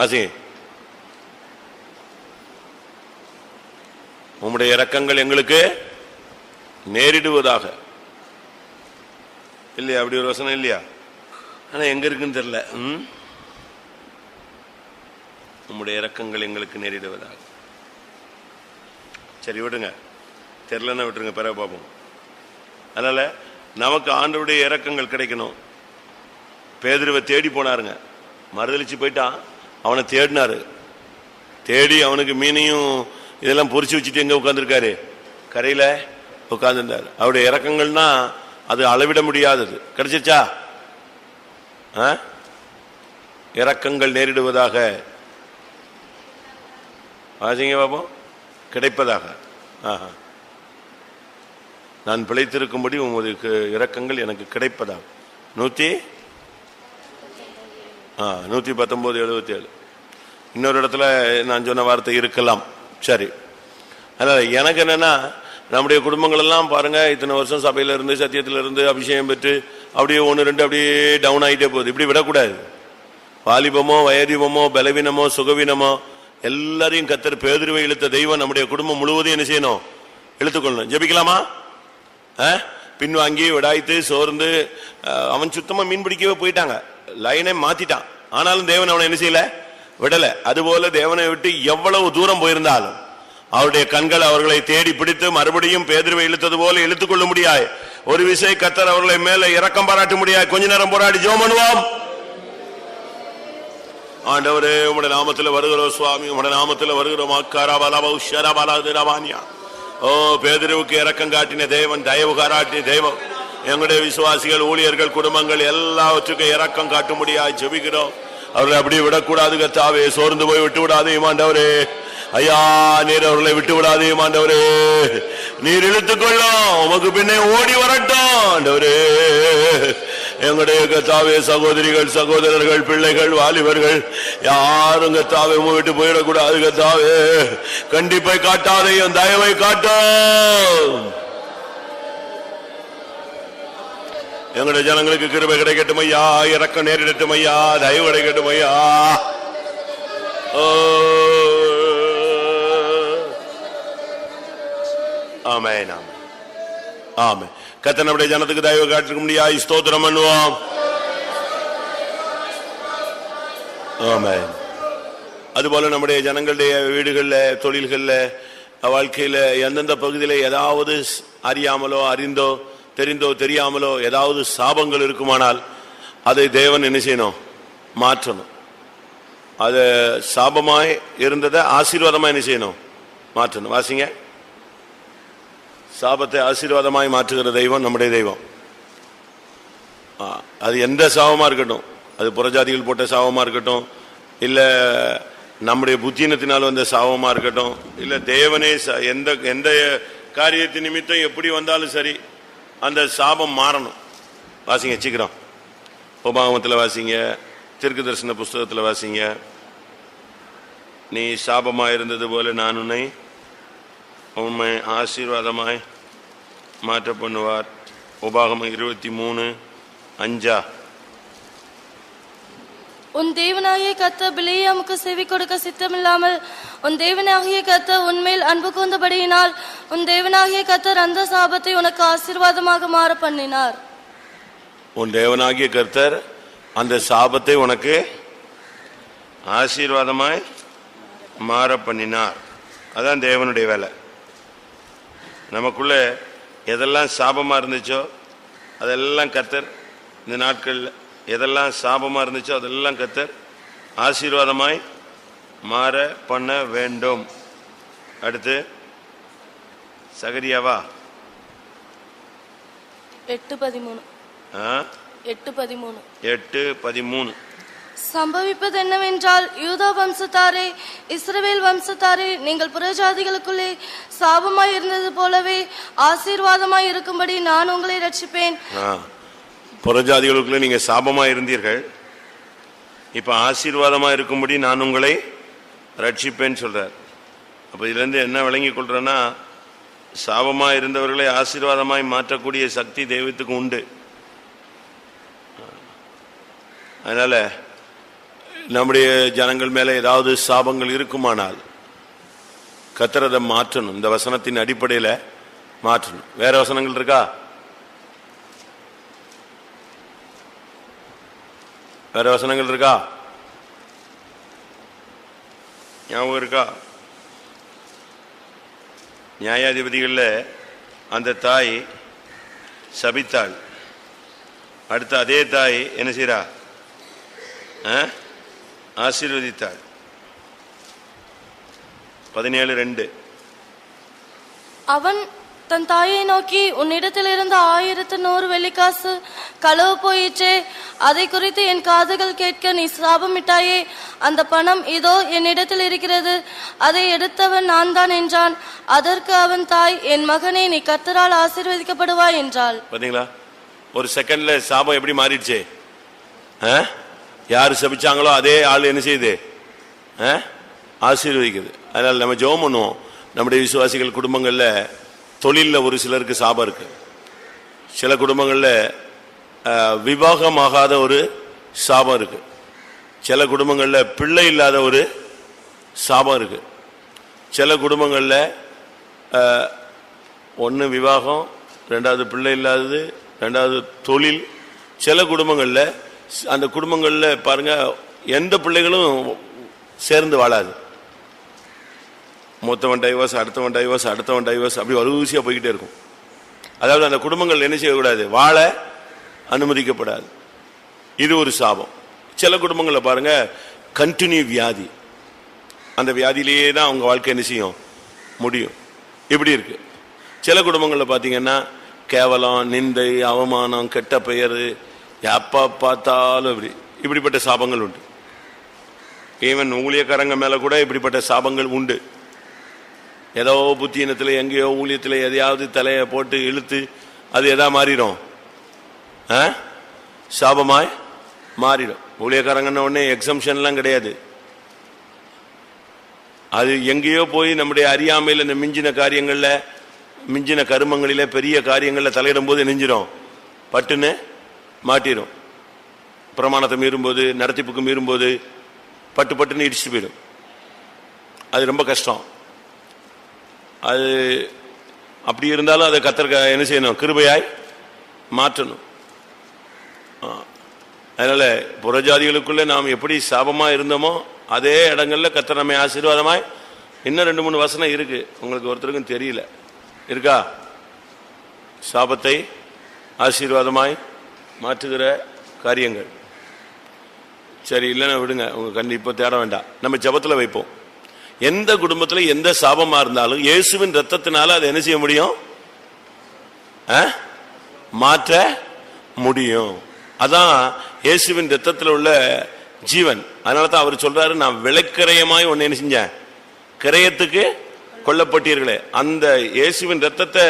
ஆசி, உம்முடைய இரக்கங்கள் எங்களுக்கு நேரிடுவதாக. இல்லையா? அப்படி ஒரு வசனம் இல்லையா? ஆனா எங்க இருக்குன்னு தெரியல. உம்முடைய இரக்கங்கள் எங்களுக்கு நேரிடுவதாக. சரி விடுங்க, தெரியலன்னா விட்டுருங்க, பிறகு பார்ப்போம். அதனால நமக்கு ஆண்டவருடைய இரக்கங்கள் கிடைக்கணும். பேதுருவை தேடி போனாருங்க, மறுதளிச்சு போயிட்டான். அவனை தேடினாரு, தேடி அவனுக்கு மீனையும் இதெல்லாம் பொறிச்சு வச்சுட்டு எங்க உட்கார்ந்துருக்காரு, கரையில உட்கார்ந்துருந்தாரு. அவருடைய இரக்கங்கள்னா அது அளவிட முடியாதது. கிடைச்சிருச்சா? இரக்கங்கள் நேரிடுவதாக, வாசிங்க பாப்போம். கிடைப்பதாக. நான் பிழைத்திருக்கும்படி உங்களுக்கு இரக்கங்கள் எனக்கு கிடைப்பதாக. 119:77. இன்னொரு இடத்துல நான் சொன்ன வார்த்தை இருக்கலாம். சரி, அதனால எனக்கு என்னன்னா, நம்முடைய குடும்பங்கள் எல்லாம் பாருங்க, இத்தனை வருஷம் சபையில இருந்து சத்தியத்தில இருந்து அபிஷேகம் பெற்று அப்படியே 1-2 அப்படியே டவுன் ஆகிட்டே போகுது. இப்படி விடக்கூடாது. வாலிபமோ வயதிபமோ பலவீனமோ சுகவீனமோ எல்லாரையும் கர்த்தர் பேதுருவை இழுத்த தெய்வம் நம்முடைய குடும்பம் முழுவதும் என்ன செய்யணும், இழுத்துக்கொள்ளணும். ஜெபிக்கலாமா? பின்வாங்கி விடாய்த்து சோர்ந்து அவன் சுத்தமா மீன் பிடிக்கவே போயிட்டாங்க, லைனை மாத்திட்டான். ஆனாலும் தேவன் அவனை என்ன செய்யல, விடல. அதுபோல தேவனை விட்டு எவ்வளவு தூரம் போயிருந்தாலும் அவருடைய கண்கள் அவர்களை தேடி பிடித்து மறுபடியும் பேதுருவை இழுத்தது போல இழுத்துக்கொள்ள முடியாது. ஒரு விஷயம், கர்த்தர் அவர்களை மேல இரக்கம் பாராட்ட முடியாது. கொஞ்ச நேரம் போராடி ஜெபம் பண்ணுவோம். ஆண்டவரே, உம்முடைய நாமத்தில் வருகிறோம் சுவாமி, உம்முடைய நாமத்தில் வருகிறோம். ஓ, பேதுருவுக்கு இரக்கம் காட்டின தேவன், தயவு காட்டின தெய்வம், எங்களுடைய விசுவாசிகள் ஊழியர்கள் குடும்பங்கள் எல்லாவற்றுக்கும் இரக்கம் காட்டும்படியாய் ஜெபிக்கிறோம். அவர்களை அப்படி விடக்கூடாது கர்த்தாவே, சோர்ந்து போய் விட்டு விடாதே ஆண்டவரே. ஐயா, நீர் அவர்களை விட்டு விடாதே ஆண்டவரே, நீர் இழுத்துக்கொள்ளும், உமக்கு பின்னே ஓடி வரட்டும் ஆண்டவரே. எங்களுடைய கர்த்தாவே சகோதரிகள் சகோதரர்கள் பிள்ளைகள் வாலிபர்கள் யாரும் கர்த்தாவே விட்டு போயிடக்கூடாது. கர்த்தாவே கண்டிப்பை காட்டாதையும் தயவை காட்டும். எங்களுடைய ஜனங்களுக்கு கிருபை கிடைக்கட்டும் ஐயா, இறக்கம் நேரிடட்டும் ஐயா, தயவு கிடைக்கட்டும் ஐயா. ஆமென் ஆமென். கர்த்தர் நம்முடைய ஜனத்துக்கு தயவு காட்டிருக்க முடியாது. ஸ்தோத்திரம் பண்ணுவோம். ஆமென். அதுபோல நம்முடைய ஜனங்களுடைய வீடுகள்ல தொழில்கள்ல வாழ்க்கையில எந்தெந்த பகுதியில ஏதாவது அறியாமலோ அறிந்தோ தெரிந்தோ தெரியாமலோ ஏதாவது சாபங்கள் இருக்குமானால் அதை தேவன் என்ன செய்யணும்? மாற்றணும். அது சாபமாய் இருந்ததை ஆசீர்வாதமாய் என்ன செய்யணும்? மாற்றணும். வாசிங்க. சாபத்தை ஆசீர்வாதமாய் மாற்றுகிற தெய்வம் நம்முடைய தெய்வம். அது எந்த சாபமா இருக்கட்டும், அது புறஜாதிகள் போட்ட சாபமா இருக்கட்டும், இல்ல நம்முடைய புத்தினத்தினால் வந்த சாபமா இருக்கட்டும், இல்ல தேவனே எந்த எந்த காரியத்தின் நிமித்தம் எப்படி வந்தாலும் சரி அந்த சாபம் மாறணும். வாசிங்க சீக்கிரம். உபாகமத்தில் வாசிங்க, தீர்க்க தரிசன புஸ்தகத்தில் வாசிங்க. நீ சாபமாய் இருந்தது போல நான் உண்மை ஆசீர்வாதமாய் மாற்ற பண்ணுவார். உபாகமம் 23:5. உன் தேவனாகிய கர்த்தர் பிலேயாமுக்கு செவி கொடுக்க சித்தமில்லாமல் உன் தேவனாகிய கர்த்தர் உன்மேல் அன்பு கூர்ந்தபடியினால் உன் தேவனாகிய கர்த்தர் அந்த சாபத்தை உனக்கு ஆசீர்வாதமாக மாற பண்ணினார். உன் தேவனாகிய கர்த்தர் அந்த சாபத்தை உனக்கு ஆசீர்வாதமாய் மாற பண்ணினார். அதான் தேவனுடைய வேலை. நமக்குள்ள எதெல்லாம் சாபமா இருந்துச்சோ அதெல்லாம் கர்த்தர் இந்த நாட்கள் எதெல்லாம் சாபமா இருந்துச்சோ அதெல்லாம் கர்த்தர் ஆசீர்வாதமாய் மாற பண்ண வேண்டும். அடுத்து சகரியாவா 8:13. சம்பவிப்பது என்னவென்றால், யூதா வம்சத்தாரே இஸ்ரவேல் வம்சத்தாரே, நீங்கள் புறஜாதிகளுக்குள்ளே சாபமாய் இருந்தது போலவே ஆசீர்வாதமாய் இருக்கும்படி நான் உங்களை ரட்சிப்பேன். புறஜாதிகளுக்குள்ளே நீங்க சாபமாய் இருந்தீர்கள், இப்ப ஆசீர்வாதமா இருக்கும்படி நான் உங்களை ரட்சிப்பேன்னு சொல்றார். அப்ப இதுல இருந்து என்ன விளங்கி கொள்றேன்னா, சாபமா இருந்தவர்களை ஆசீர்வாதமாய் மாற்றக்கூடிய சக்தி தெய்வத்துக்கு உண்டு. அதனால நம்முடைய ஜனங்கள் மேல ஏதாவது சாபங்கள் இருக்குமானால் கர்த்தர் அதை மாற்றணும். இந்த வசனத்தின் அடிப்படையில மாற்றணும். வேற வசனங்கள் இருக்கா? வேற வசனங்கள் இருக்கா? ஞாபகம் இருக்கா? நியாயாதிபதிகள்ல அந்த தாய் சபித்தாள். அடுத்த அதே தாய் என்ன செய்றா? ஆசீர்வதித்தாள். 17:2. அவன் தன் தாயை நோக்கி, உன்னிடத்தில் இருந்த 1100 வெள்ளிக்காசு களவு போயிற்றே, அதை குறித்து என் காதுகள் கேட்க நீ சாபமிட்டாயே, அந்த பணம் இதோ என்னிடத்தில் இருக்கிறது, அதை எடுத்தவன் நான் தான் என்றான். அதற்கு அவன் தாய், என் மகனே, நீ கர்த்தரால் ஆசீர்வதிக்கப்படுவாய் என்றாள். பாத்தீங்களா? ஒரு செகண்ட்ல சாபம் எப்படி மாறிடுச்சு? யாரு சபிச்சாங்களோ அதே ஆள் என்ன செய்யுது? ஆசீர்வதிக்குது. அதனால நம்ம ஜெபம் பண்ணுவோம். நம்முடைய விசுவாசிகள் குடும்பங்கள்ல தொழில்ல ஒரு சிலருக்கு சாபம் இருக்கு. சில குடும்பங்கள்ல விவாகமாகாத ஒரு சாபம் இருக்கு. சில குடும்பங்கள்ல பிள்ளை இல்லாத ஒரு சாபம் இருக்கு. சில குடும்பங்கள்ல ஒன்று விவாகம், ரெண்டாவது பிள்ளை இல்லாதது, ரெண்டாவது தொழில். சில குடும்பங்கள்ல அந்த குடும்பங்கள்ல பாருங்க, எந்த பிள்ளைகளும் சேர்ந்து வாழாது. மொத்தவன் டைவர்ஸ், அடுத்தவன் டைவர்ஸ், அடுத்தவன் டைவர்ஸ், அப்படி வரிசையா போய்கிட்டே இருக்கும். அதாவது அந்த குடும்பங்கள் என்ன செய்யக்கூடாது? வாழ அனுமதிக்கப்படாது. இது ஒரு சாபம். சில குடும்பங்கள்ல பாருங்க, கண்டினியூ வியாதி, அந்த வியாதியிலேயே தான் அவங்க வாழ்க்கை என்ன செய்யும்? முடியும். இப்படி இருக்கு. சில குடும்பங்கள்ல பாத்தீங்கன்னா கேவலம், நிந்தை, அவமானம், கெட்ட பெயர், எப்ப பார்த்தாலும் இப்படிப்பட்ட சாபங்கள் உண்டு. ஈவன் ஊழியக்காரங்க மேல கூட இப்படிப்பட்ட சாபங்கள் உண்டு. ஏதோ புத்தியினத்துல எங்கேயோ ஊழியத்துல எதையாவது தலையை போட்டு இழுத்து அது எதா மாறிடும்? சாபமாய் மாறிடும். ஊழியக்காரங்கன்னு உடனே எக்ஸம்ஷன்லாம் கிடையாது. அது எங்கேயோ போய் நம்முடைய அறியாமையில் இந்த மிஞ்சின காரியங்கள்ல, மிஞ்சின கருமங்களில, பெரிய காரியங்கள்ல தலையிடும் போது நெஞ்சிரும், பட்டுன்னு மாட்டிடும். பிரமாணத்தை மீறும்போது, நடத்திப்புக்கு மீறும்போது பட்டுன்னு இடிச்சுட்டு போயிடும். அது ரொம்ப கஷ்டம். அது அப்படி இருந்தாலும் அதை கர்த்தர் என்ன செய்யணும்? கிருபையாய் மாற்றணும். அதனால புறஜாதிகளுக்குள்ள நாம் எப்படி சாபமா இருந்தோமோ அதே இடங்கள்ல கர்த்தர் நம்மை ஆசீர்வாதமாய், இன்னும் 2-3 வசனம் இருக்கு, உங்களுக்கு ஒருத்தருக்கும் தெரியல, இருக்கா? சாபத்தை ஆசீர்வாதமாய் மாற்றுகிற காரியங்கள். சரி, இல்லைன்னா விடுங்க, உங்க கண்டிப்பா தேட வேண்டாம். நம்ம ஜெபத்துல வைப்போம். எந்த குடும்பத்துல எந்த சாபமா இருந்தாலும் இயேசுவின் ரத்தத்தினால அதை என்ன செய்ய முடியும்? மாற்ற முடியும். அதான் இயேசுவின் ரத்தத்தில் உள்ள ஜீவன். அதனாலதான் அவர் சொல்றாரு, நான் விலைக்கிரயமாய் ஒன்னு என்ன செஞ்சேன்? கிரயத்துக்கு கொல்லப்பட்டீர்களே. அந்த இயேசுவின் ரத்தத்தை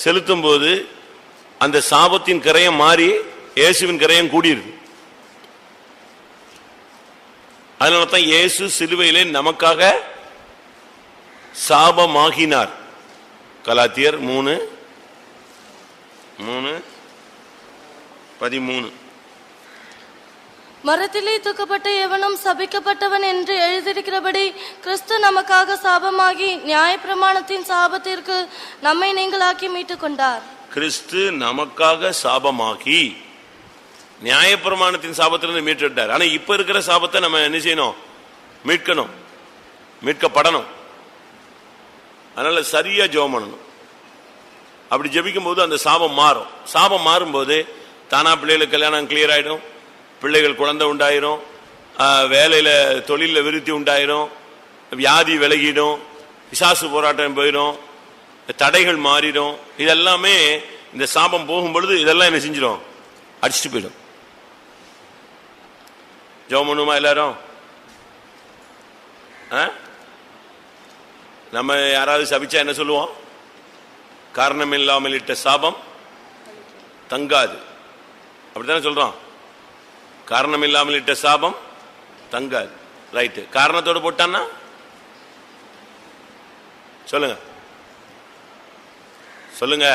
செலுத்தும் போது அந்த சாபத்தின் கிரயம் மாறி இயேசுவின் கிரயம் கூடியிருக்கு. அதனாலதான் இயேசு சிலுவையிலே நமக்காக சாபமாகினார். கலாத்தியர் 3:13. மரத்திலே தூக்கப்பட்ட எவனும் சபிக்கப்பட்டவன் என்று எழுதியிருக்கிறபடி கிறிஸ்து நமக்காக சாபமாகி நியாயப்பிரமாணத்தின் சாபத்திற்கு நம்மை நீங்களாக்கி மீட்டுக் கொண்டார். கிறிஸ்து நமக்காக சாபமாகி நியாயப்பிரமாணத்தின் சாபத்திலிருந்து மீட்டுட்டார். ஆனா இப்ப இருக்கிற சாபத்தை நம்ம என்ன செய்யணும்? மீட்கணும், மீட்கப்படணும். அதனால சரியா ஜெபம் பண்ணணும். அப்படி ஜெபிக்கும் போது அந்த சாபம் மாறும். சாபம் மாறும்போது தானா பிள்ளைகளுக்கு கல்யாணம் கிளியர் ஆயிடும், பிள்ளைகள் குழந்தை உண்டாயிரும், வேலையில தொழில விருத்தி உண்டாயிரும், வியாதி விலகிடும், பிசாசு போராட்டம் போயிடும், தடைகள் மாறிடும். இதெல்லாமே இந்த சாபம் போகும் பொழுது இதெல்லாம் என்ன செஞ்சிடும்? அடிச்சுட்டு போயிடும். ஜெபம் பண்ணுமா எல்லாரும்? நம்ம யாராவது சபிச்சா என்ன சொல்லுவோம்? காரணம் இல்லாமல் இட்ட சாபம் தங்காது. அப்படித்தானே சொல்றோம். காரணம் இல்லாமல் இட்ட சாபம் தங்காது. ரைட்டு. காரணத்தோடு போட்டான்னா சொல்லுங்க, சொல்லுங்க.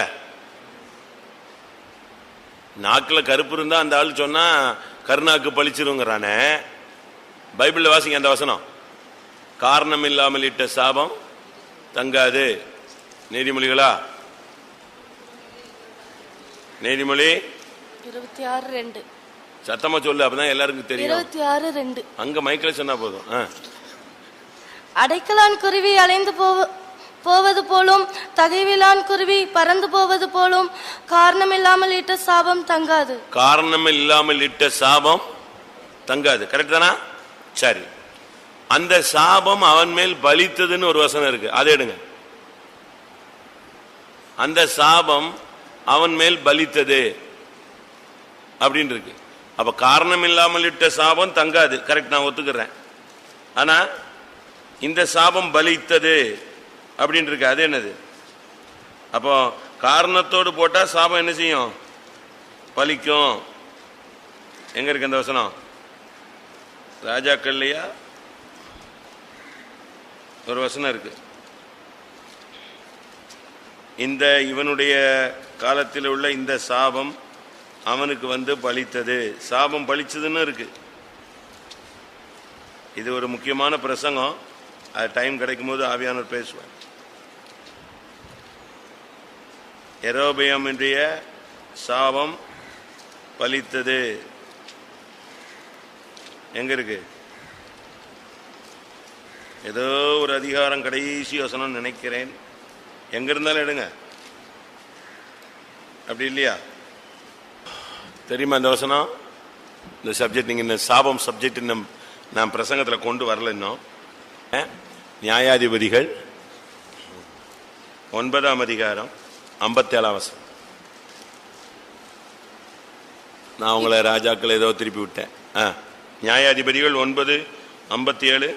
நாக்குல கருப்பு இருந்தா அந்த ஆள் சொன்னா கருநாக்கு பழிச்சிருங்கிறானே. பைபிள்ல வாசிங்க அந்த வசனம். காரணம் இல்லாமல் இட்ட சாபம் தங்காது. நீதிமொழிகளா? நீதிமொழி 26:2. சத்தமா சொல்லு, அப்பதான் எல்லாருக்கும் தெரியும். 26:2. அங்க மைக்கில் சொன்னா போதும். அடைக்கலான் குருவி அலைந்து போவது போலும், தகைவிலான் குருவி பறந்து போவது போலும் காரணம் இல்லாமல் இட்ட சாபம் தங்காது. காரணம் இல்லாமல் இட்ட சாபம் தங்காது. கரெக்ட் தானா? சரி. அந்த சாபம் அவன் மேல் பலித்ததுன்னு ஒரு வசனம் இருக்கு, அதை எடுங்க. அந்த சாபம் அவன் மேல் பலித்தது அப்படின்னு இருக்கு. அப்ப காரணம் இல்லாமல் இட்ட சாபம் தங்காது. கரெக்ட், நான் ஒத்துக்கிறேன். ஆனா இந்த சாபம் பலித்தது அப்படின்னு இருக்கு, அது என்னது? அப்போ காரணத்தோடு போட்டா சாபம் என்ன செய்யும்? பலிக்கும். எங்க இருக்கு அந்த வசனம்? ராஜாக்கள்லையா ஒரு வசனம் இருக்கு. இந்த இவனுடைய காலத்தில் உள்ள இந்த சாபம் அவனுக்கு வந்து பலித்தது. சாபம் பலிச்சதுன்னு இருக்கு. இது ஒரு முக்கியமான பிரசங்கம். அது டைம் கிடைக்கும் போது ஆவியானவர் பேசுவார். யெரொபெயாமுடைய சாபம் பலித்தது எங்க இருக்கு? ஏதோ ஒரு அதிகாரம் கடைசி வசனம் நினைக்கிறேன். எங்க இருந்தாலும் எடுங்க. அப்படி இல்லையா? தெரியுமா இந்த வசனம்? இந்த சப்ஜெக்ட் நீங்க இந்த சாபம் சப்ஜெக்ட் நான் பிரசங்கத்தில் கொண்டு வரல இன்னும். நியாயாதிபதிகள் 9ஆம் அதிகாரம் 57ஆம் வசனம். நான் உங்களை ராஜாக்கள் ஏதோ திருப்பி விட்டேன். நியாயாதிபதிகள் 9:57.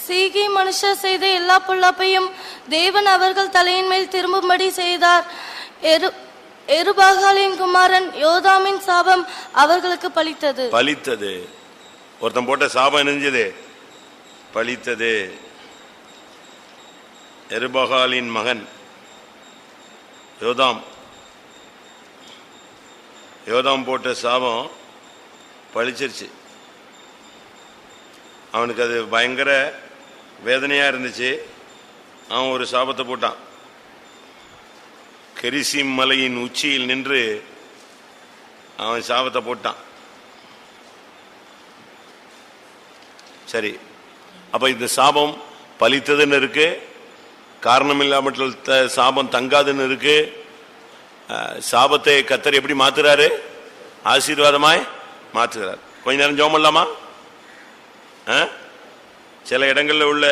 சீகி மனுஷர் செய்த எல்லா பொல்லாப்பையும் தேவன் அவர்கள் தலையின் மேல் திரும்பும்படி செய்தார். எருபாகாலின் குமாரன் யோதாமின் சாபம் அவர்களுக்கு பலித்தது. ஒருத்தன் போட்ட சாபம் நெஞ்சது பலித்தது. எருபாகாலின் மகன் யோதாம் போட்ட சாபம் பலிச்சிருச்சு. அவனுக்கு அது பயங்கர வேதனையா இருந்துச்சு. அவன் ஒரு சாபத்தை போட்டான். கெரிசிம் மலையின் உச்சியில் நின்று அவன் சாபத்தை போட்டான். சரி, அப்ப இந்த சாபம் பலித்ததுன்னு இருக்கு, காரணம் இல்லாமல் சாபம் தங்காதுன்னு இருக்கு. சாபத்தை கர்த்தர் எப்படி மாத்துறாரு? ஆசீர்வாதமாய் மாற்றுகிறார். கொஞ்ச நேரம் ஜெபம் பண்ணலாமா? சில இடங்கள்ல உள்ள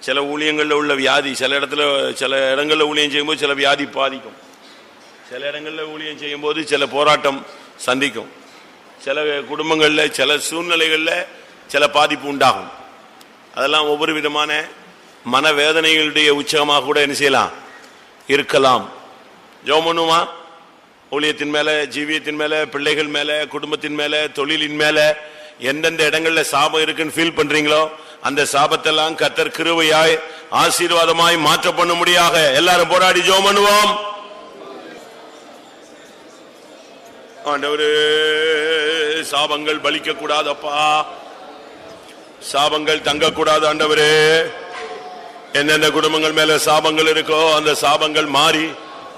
சில ஊழியங்கள்ல உள்ள வியாதி, சில இடங்கள்ல ஊழியம் செய்யும்போது சில வியாதி பாதிக்கும், சில இடங்கள்ல ஊழியம் செய்யும் போது சில போராட்டம் சந்திக்கும், சில குடும்பங்கள்ல சில சூழ்நிலைகள்ல சில பாதிப்பு உண்டாகும். அதெல்லாம் ஒவ்வொரு விதமான மனவேதனைகளுடைய உச்சகமாக கூட என்ன செய்யலாம், இருக்கலாம். ஜெபம் பண்ணுமா? ஊழியத்தின் மேல, ஜீவியத்தின் மேல, பிள்ளைகள் மேல, குடும்பத்தின் மேல, தொழிலின் மேல எந்தெந்த இடங்கள்ல சாபம் இருக்குன்னு ஃபீல் பண்றீங்களோ அந்த சாபத்தெல்லாம் கர்த்தர் கிருபையாய் ஆசீர்வாதமாய் மாற்ற பண்ண முடியாக எல்லாரும் போராடி ஜெபம் பண்ணுவோம். ஆண்டவரே, சாபங்கள் பலிக்க கூடாதப்பா, சாபங்கள் தங்க கூடாது. ஆண்டவரே, என்னென்ன குடும்பங்கள் மேல சாபங்கள் இருக்கோ அந்த சாபங்கள் மாறி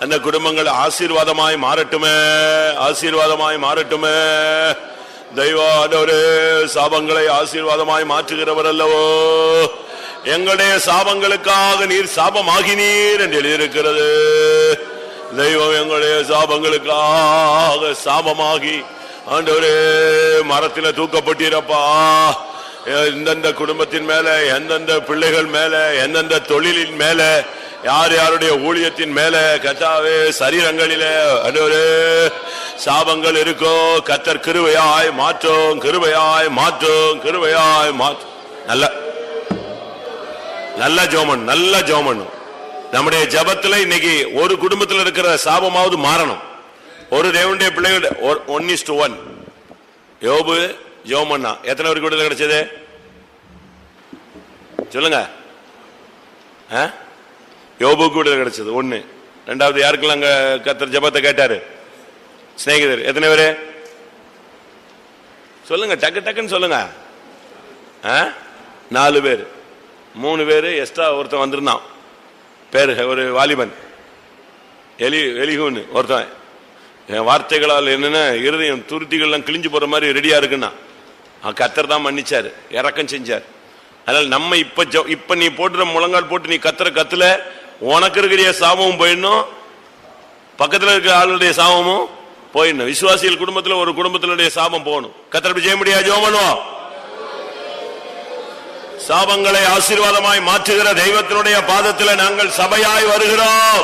அந்த குடும்பங்கள் ஆசீர்வாதமாய் மாறட்டுமே, ஆசீர்வாதமாய் மாறட்டுமே. தெய்வானவரே, சாபங்களை ஆசீர்வாதமாய் மாற்றுகிறவர் அல்லவோ. எங்களுடைய சாபங்களுக்காக நீர் சாபமாகினீர் என்று எழுதியிருக்கிறது. தெய்வம் எங்களுடைய சாபங்களுக்காக சாபமாகி ஆண்டவரே மரத்தில் தூக்கப்பட்டீரப்பா. எந்தெந்த குடும்பத்தின் மேல, எந்தெந்த பிள்ளைகள் மேல, எந்தெந்த தொழிலின் மேல, யார் யாருடைய ஊழியத்தின் மேல கர்த்தாவே சரீரங்களிலே ஆண்டவரே சாபங்கள் இருக்கோ கர்த்தர் கிருபையாய் மாற்றும், கிருபையாய் மாற்றும், கிருபையாய் மாற்றும். நல்ல ஜெபம், நல்ல ஜெபம். நம்முடைய ஜெபத்துல இன்னைக்கு ஒரு குடும்பத்தில் இருக்கிற சாபமாவது மாறணும். ஒரு தேவனுடைய பிள்ளைகள் 1:1 யோபு ஜெபம் பண்ணா எத்தனை பேருக்கு விடுதலை கிடைச்சது சொல்லுங்க? யோபுக்கு விடுதலை கிடைச்சது 1. ரெண்டாவது யாருக்கெல்லாம் அங்க கர்த்தர் ஜெபத்தை கேட்டாரு? சிநேகிதர் எத்தனை பேரு சொல்லுங்க, டக்கு டக்குன்னு சொல்லுங்க. 4 பேர், 3 பேரு எக்ஸ்ட்ரா ஒருத்தன் வந்திருந்தான். பேரு ஒரு வாலிபன் எலிகுன்னு ஒருத்தன். என் வார்த்தைகளால் என்னன்னா இருதயம் துருத்திகள்லாம் கிழிஞ்சு போற மாதிரி ரெடியா இருக்குன்னா கர்த்தர் தான் மன்னிச்சாரு, இறக்கம் செஞ்சார். அதனால நம்ம இப்ப நீ போட்டுற முழங்கால் போட்டு நீ கத்துல உனக்கு இருக்கிற சாபமும் போயிடணும், பக்கத்துல இருக்கிற ஆளுடைய சாபமும் போயிடணும். விசுவாசிகள் குடும்பத்துல ஒரு குடும்பத்தினுடைய சாபம் போகணும். கர்த்தர் செய்ய முடியாது. ஜெபம் பண்ணுவோம். சாபங்களை ஆசீர்வாதமாய் மாற்றுகிற தெய்வத்தினுடைய பாதத்தில் நாங்கள் சபையாய் வருகிறோம்.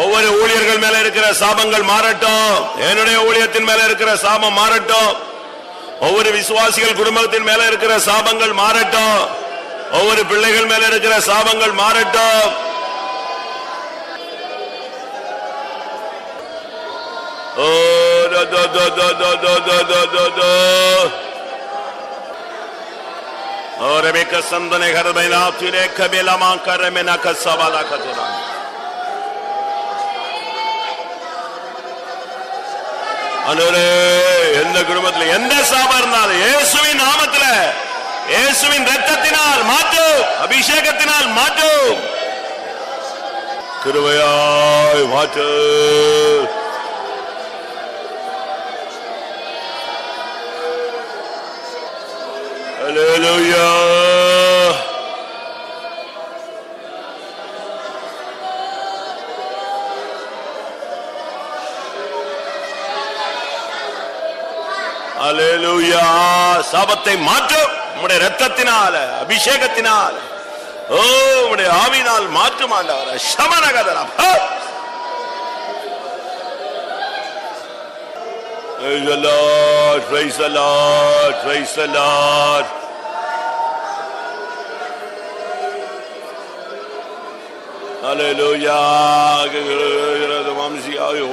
ஒவ்வொரு ஊழியர்கள் மேல இருக்கிற சாபங்கள் மாறட்டும், என்னுடைய ஊழியத்தின் மேல இருக்கிற சாபம் மாறட்டும், ஒவ்வொரு விசுவாசிகள் குடும்பத்தின் மேல இருக்கிற சாபங்கள் மாறட்டும், ஒவ்வொரு பிள்ளைகள் மேல இருக்கிற சாபங்கள் மாறட்டும். ஓ தோ தோ தோ தோ தோ தோ தோ தோ ஓரேக சந்தனே கர்பைனா துரே கபேலமா கரமெனா கசவாலா கதுரா. அன்றுவரே, எந்த குடும்பத்தில் எந்த சாபம் இருந்தாலும் இயேசுவின் நாமத்தில், இயேசுவின் இரத்தத்தினால் மாற்றும், அபிஷேகத்தினால் மாற்றும், கிருபையாய் மாற்று. ஹல்லேலூயா. ஹல்லேலூயா. சாபத்தை மாற்றும் உம்முடைய இரத்தத்தினால, அபிஷேகத்தினால், ஓ உம்முடைய ஆவியினால் மாற்றும் ஆண்டவரே. சமநகதரா. Praise the Lord, praise the Lord, praise the Lord. Hallelujah.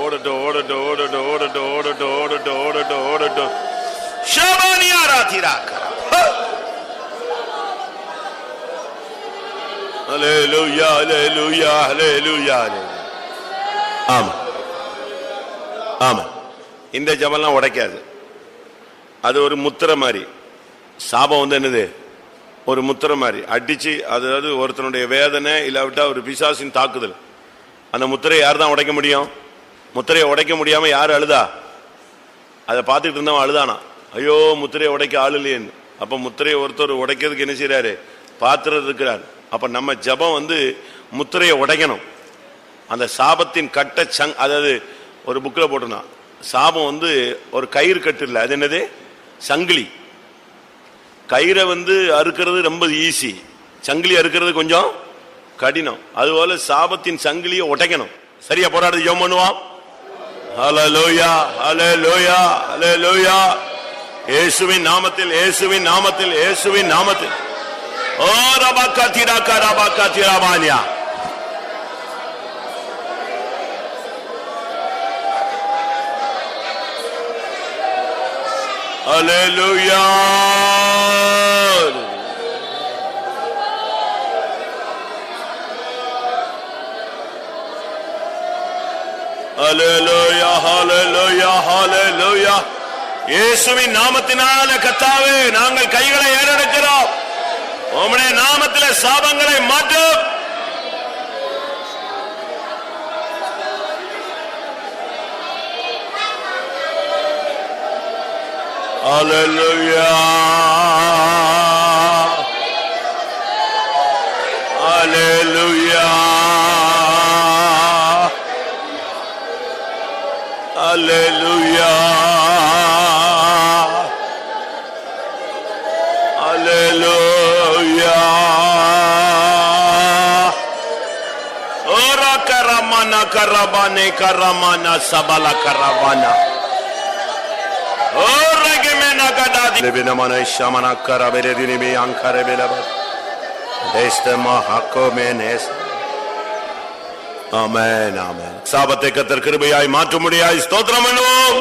ஓடட்டும் ஓடட்டும் ஓடட்டும் ஓடட்டும் ஓடட்டும் ஓடட்டும் ஓடட்டும் ஓடட்டும். ஷபானியா ராத்திராக்கா. ஹல்லேலூயா ஹல்லேலூயா ஹல்லேலூயா. ஆமா ஆமா, இந்த ஜபம்லாம் உடைக்காது. அது ஒரு முத்திரை மாதிரி. சாபம் வந்து என்னது? ஒரு முத்திரை மாதிரி அடிச்சு, அதாவது ஒருத்தனுடைய வேதனை இல்லாவிட்டா ஒரு பிசாசின் தாக்குதல். அந்த முத்திரையை யார் தான் உடைக்க முடியும்? முத்திரையை உடைக்க முடியாம யாரு அழுதா? அதை பார்த்துட்டு இருந்தவன் அழுதானா, ஐயோ முத்திரையை உடைக்க ஆள் இல்லையேன்னு. அப்ப முத்திரையை ஒருத்தர் உடைக்கிறதுக்கு என்ன செய்யறாரு? பாத்திரம் இருக்கிறார். அப்ப நம்ம ஜபம் வந்து முத்திரையை உடைக்கணும். அந்த சாபத்தின் கட்ட அதாவது ஒரு புக்கில் போட்டுனா, சாபம் வந்து ஒரு கயிறு கட்டு இல்லை, அது என்னது? சங்கிலி. கயிறை வந்து அறுக்கிறது ரொம்ப ஈஸி, சங்கிலி அறுக்கிறது கொஞ்சம் கடினம். அதுபோல சாபத்தின் சங்கிலியை உடைக்கணும். சரியா போராடு ஜெபம் பண்ணுவான். ஹல்லேலூயா ஹல்லேலூயா ஹல்லேலூயா. இயேசுவின் நாமத்தில் இயேசுவின் நாமத்தில் இயேசுவின் நாமத்தில். ஓ ரபகதிராக ரபகதிராபானியா. ஹல்லேலூயா. ஹல்லேலூயா ஹல்லேலூயா ஹல்லேலூயா. இயேசுவின் நாமத்தினால கர்த்தாவே நாங்கள் கைகளை ஏறெடுக்கிறோம். உம்முடைய நாமத்திலே சாபங்களை மாற்றும். ஹல்லேலூயா ஹல்லேலூயா ஹல்லேலூயா ஹல்லேலூயா. ஓரா கரமனா கரபானே கரமனா சபல கரபானா. சாபத்தை கர்த்தர் கிருபையாய் மாற்ற முடியாய் ஸ்தோத்திரம் பண்ணுவோம்.